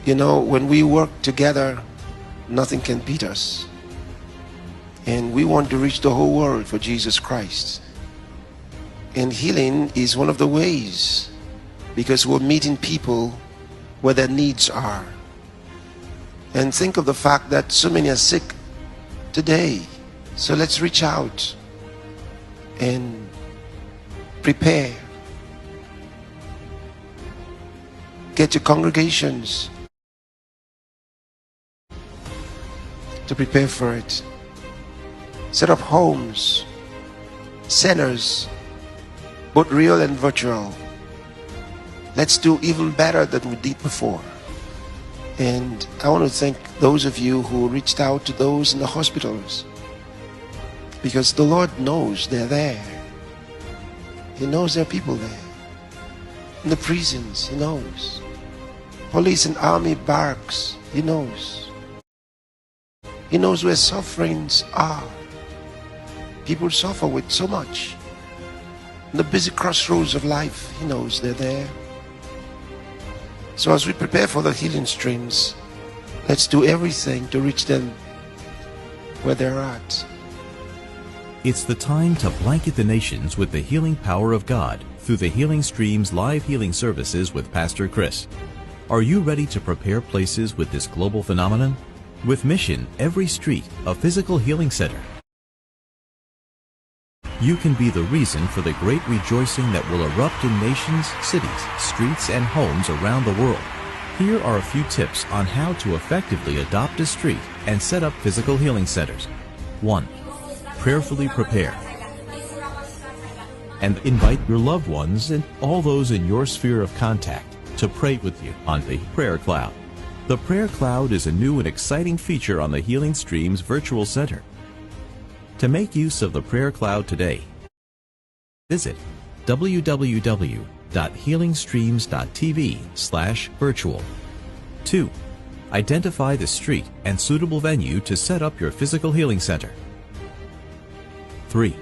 You know, when we work together, nothing can beat us. And we want to reach the whole world for Jesus Christ. And healing is one of the ways, because we're meeting people where their needs are. And think of the fact that so many are sick today. So let's reach out and prepare. Get your congregations to prepare for it. Set up homes, centers, both real and virtual. Let's do even better than we did before. And I want to thank those of you who reached out to those in the hospitals, because the Lord knows they're there. He knows there are people there. In the prisons, He knows. Police and army barracks, He knows. He knows where sufferings are. People suffer with so much. In the busy crossroads of life, He knows they're there. So as we prepare for the healing streams, let's do everything to reach them where they're at. It's the time to blanket the nations with the healing power of God through the Healing Streams live healing services with Pastor Chris. Are you ready to prepare places with this global phenomenon? With Mission Every Street, a physical healing center, you can be the reason for the great rejoicing that will erupt in nations, cities, streets, and homes around the world. Here are a few tips on how to effectively adopt a street and set up physical healing centers. 1. Prayerfully prepare and invite your loved ones and all those in your sphere of contact to pray with you on the Prayer Cloud. The Prayer Cloud is a new and exciting feature on the Healing Streams Virtual Center. To make use of the Prayer Cloud today, visit www.healingstreams.tv/virtual. 2. Identify the street and suitable venue to set up your physical healing center. 3.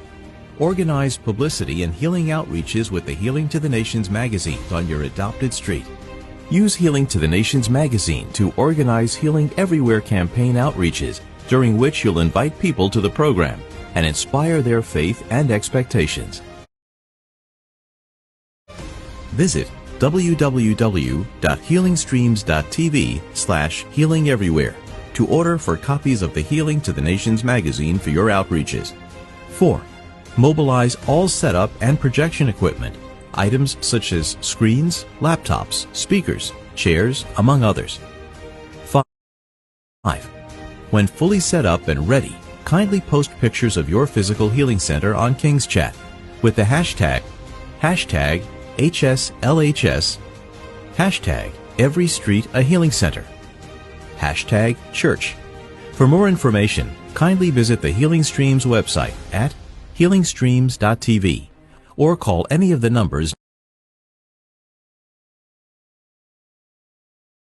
Organize publicity and healing outreaches with the Healing to the Nations magazine on your adopted street. Use Healing to the Nations magazine to organize Healing Everywhere campaign outreaches, during which you'll invite people to the program and inspire their faith and expectations. Visit www.healingstreams.tv/healingeverywhere to order for copies of the Healing to the Nations magazine for your outreaches. 4. Mobilize all setup and projection equipment, items such as screens, laptops, speakers, chairs, among others. 5. When fully set up and ready, kindly post pictures of your physical healing center on King's Chat with the hashtag HSLHS, hashtag Every Street a Healing Center, hashtag Church. For more information, kindly visit the Healing Streams website at healingstreams.tv or call any of the numbers